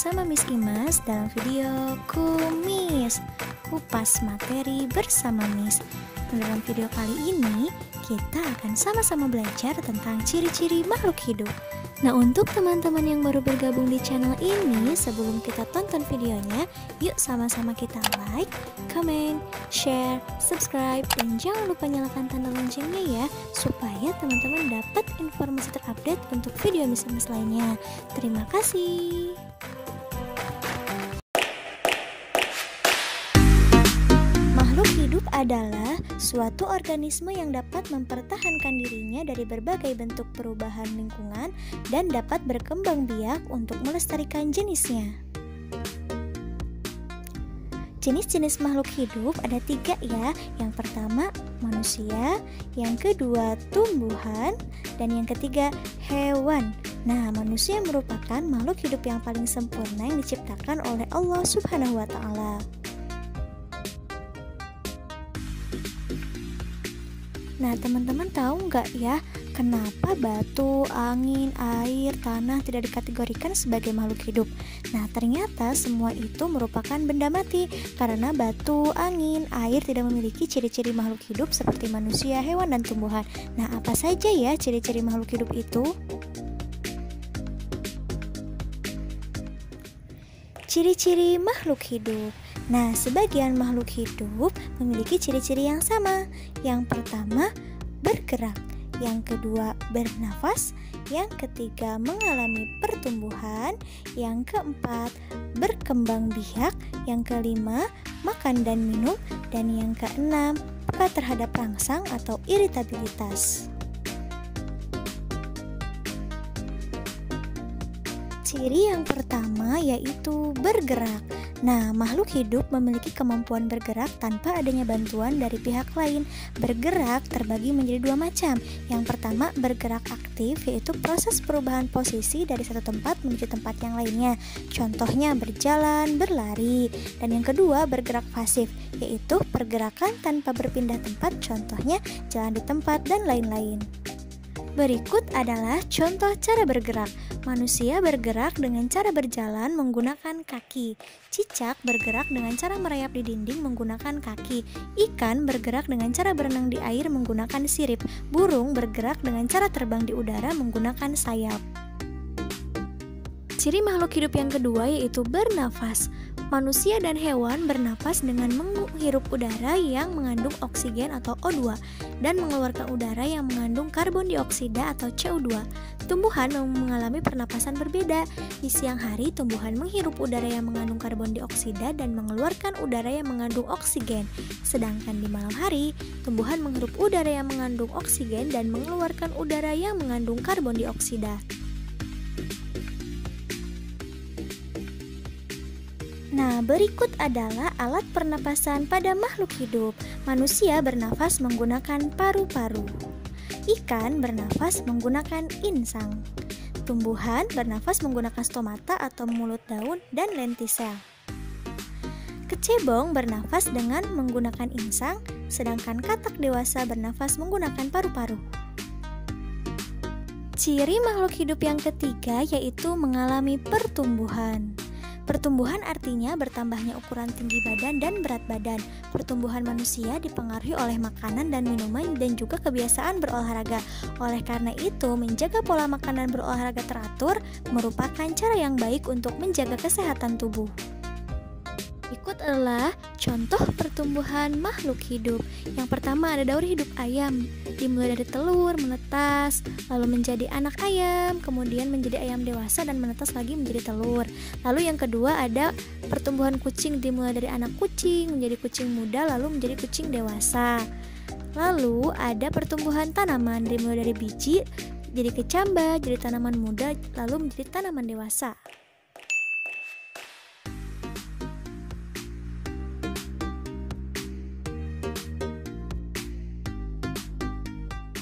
bersama Miss Imas dalam video Kumis Kupas Materi bersama Miss. Dalam video kali ini kita akan sama-sama belajar tentang ciri-ciri makhluk hidup. Nah, untuk teman-teman yang baru bergabung di channel ini, sebelum kita tonton videonya, yuk sama-sama kita like, comment, share, subscribe, dan jangan lupa nyalakan tanda loncengnya ya, supaya teman-teman dapat informasi terupdate untuk video Miss lainnya. Terima kasih. Makhluk hidup adalah suatu organisme yang dapat mempertahankan dirinya dari berbagai bentuk perubahan lingkungan dan dapat berkembang biak untuk melestarikan jenisnya. Jenis-jenis makhluk hidup ada 3 ya. Yang pertama manusia, yang kedua tumbuhan, dan yang ketiga hewan. Nah, manusia merupakan makhluk hidup yang paling sempurna yang diciptakan oleh Allah Subhanahu wa Ta'ala. Nah, teman-teman tahu nggak ya, kenapa batu, angin, air, tanah tidak dikategorikan sebagai makhluk hidup? Nah, ternyata semua itu merupakan benda mati, karena batu, angin, air tidak memiliki ciri-ciri makhluk hidup seperti manusia, hewan, dan tumbuhan. Nah, apa saja ya ciri-ciri makhluk hidup itu? Ciri-ciri makhluk hidup. Nah, sebagian makhluk hidup memiliki ciri-ciri yang sama. Yang pertama, bergerak. Yang kedua, bernafas. Yang ketiga, mengalami pertumbuhan. Yang keempat, berkembang biak. Yang kelima, makan dan minum. Dan yang keenam, peka terhadap rangsang atau iritabilitas. Ciri yang pertama yaitu bergerak. Nah, makhluk hidup memiliki kemampuan bergerak tanpa adanya bantuan dari pihak lain. Bergerak terbagi menjadi 2 macam. Yang pertama, bergerak aktif, yaitu proses perubahan posisi dari satu tempat menuju tempat yang lainnya. Contohnya berjalan, berlari. Dan yang kedua, bergerak pasif, yaitu pergerakan tanpa berpindah tempat, contohnya jalan di tempat dan lain-lain. Berikut adalah contoh cara bergerak. Manusia bergerak dengan cara berjalan menggunakan kaki. Cicak bergerak dengan cara merayap di dinding menggunakan kaki. Ikan bergerak dengan cara berenang di air menggunakan sirip. Burung bergerak dengan cara terbang di udara menggunakan sayap. Ciri makhluk hidup yang kedua yaitu bernafas. Manusia dan hewan bernafas dengan menghirup udara yang mengandung oksigen atau O2 dan mengeluarkan udara yang mengandung karbon dioksida atau CO2. Tumbuhan mengalami pernapasan berbeda. Di siang hari, tumbuhan menghirup udara yang mengandung karbon dioksida dan mengeluarkan udara yang mengandung oksigen. Sedangkan di malam hari, tumbuhan menghirup udara yang mengandung oksigen dan mengeluarkan udara yang mengandung karbon dioksida. Nah, berikut adalah alat pernapasan pada makhluk hidup. Manusia bernafas menggunakan paru-paru. Ikan bernafas menggunakan insang. Tumbuhan bernafas menggunakan stomata atau mulut daun dan lentisel. Kecebong bernafas dengan menggunakan insang, sedangkan katak dewasa bernafas menggunakan paru-paru. Ciri makhluk hidup yang ketiga yaitu mengalami pertumbuhan. Pertumbuhan artinya bertambahnya ukuran tinggi badan dan berat badan. Pertumbuhan manusia dipengaruhi oleh makanan dan minuman dan juga kebiasaan berolahraga. Oleh karena itu, menjaga pola makan dan berolahraga teratur merupakan cara yang baik untuk menjaga kesehatan tubuh. Berikut adalah contoh pertumbuhan makhluk hidup. Yang pertama ada daur hidup ayam. Dimulai dari telur, menetas, lalu menjadi anak ayam, kemudian menjadi ayam dewasa dan menetas lagi menjadi telur. Lalu yang kedua ada pertumbuhan kucing. Dimulai dari anak kucing, menjadi kucing muda, lalu menjadi kucing dewasa. Lalu ada pertumbuhan tanaman. Dimulai dari biji, jadi kecambah, jadi tanaman muda, lalu menjadi tanaman dewasa.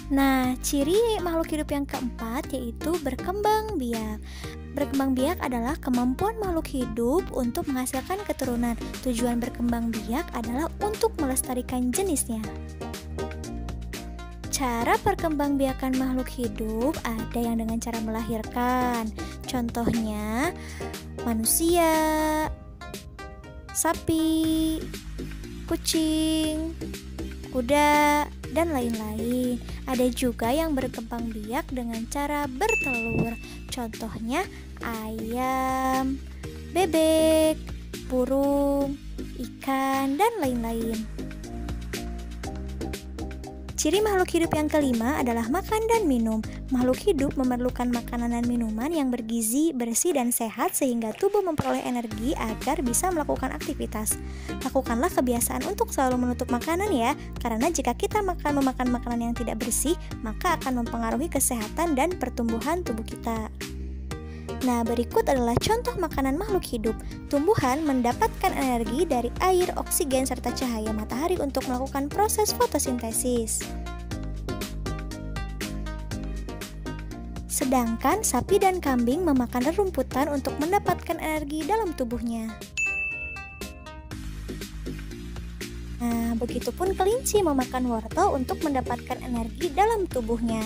Nah, ciri makhluk hidup yang keempat yaitu berkembang biak. Berkembang biak adalah kemampuan makhluk hidup untuk menghasilkan keturunan. Tujuan berkembang biak adalah untuk melestarikan jenisnya. Cara perkembangbiakan makhluk hidup ada yang dengan cara melahirkan. Contohnya, manusia, sapi, kucing, kuda, dan lain-lain. Ada juga yang berkembang biak dengan cara bertelur. Contohnya ayam, bebek, burung, ikan, dan lain-lain. Ciri makhluk hidup yang kelima adalah makan dan minum. Makhluk hidup memerlukan makanan dan minuman yang bergizi, bersih, dan sehat sehingga tubuh memperoleh energi agar bisa melakukan aktivitas. Lakukanlah kebiasaan untuk selalu menutup makanan ya, karena jika kita memakan makanan yang tidak bersih, maka akan mempengaruhi kesehatan dan pertumbuhan tubuh kita. Nah, berikut adalah contoh makanan makhluk hidup. Tumbuhan mendapatkan energi dari air, oksigen, serta cahaya matahari untuk melakukan proses fotosintesis. Sedangkan sapi dan kambing memakan rerumputan untuk mendapatkan energi dalam tubuhnya. Nah, begitupun kelinci memakan wortel untuk mendapatkan energi dalam tubuhnya.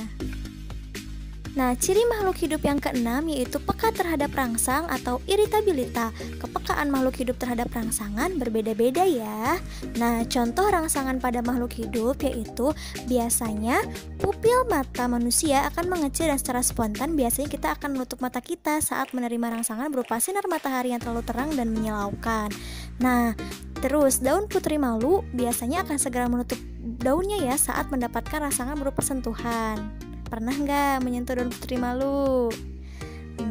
Nah, ciri makhluk hidup yang keenam yaitu peka terhadap rangsang atau iritabilitas. Kepekaan makhluk hidup terhadap rangsangan berbeda-beda ya. Nah, contoh rangsangan pada makhluk hidup yaitu biasanya pupil mata manusia akan mengecil dan secara spontan biasanya kita akan menutup mata kita saat menerima rangsangan berupa sinar matahari yang terlalu terang dan menyilaukan. Nah, terus daun putri malu biasanya akan segera menutup daunnya ya saat mendapatkan rangsangan berupa sentuhan. Pernah nggak menyentuh daun putri malu?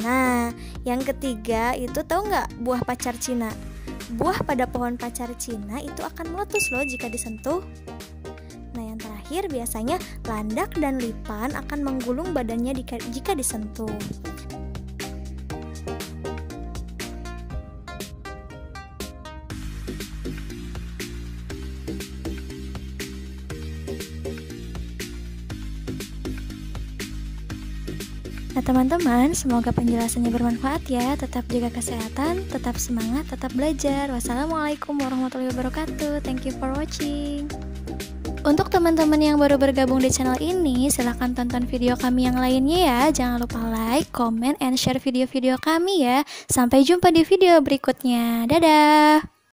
Nah, yang ketiga itu tahu nggak buah pacar Cina? Buah pada pohon pacar Cina itu akan meletus loh jika disentuh. Nah, yang terakhir biasanya landak dan lipan akan menggulung badannya jika disentuh. Nah teman-teman, semoga penjelasannya bermanfaat ya. Tetap jaga kesehatan, tetap semangat, tetap belajar. Wassalamualaikum warahmatullahi wabarakatuh. Thank you for watching. Untuk teman-teman yang baru bergabung di channel ini, silahkan tonton video kami yang lainnya ya. Jangan lupa like, comment, and share video-video kami ya. Sampai jumpa di video berikutnya. Dadah!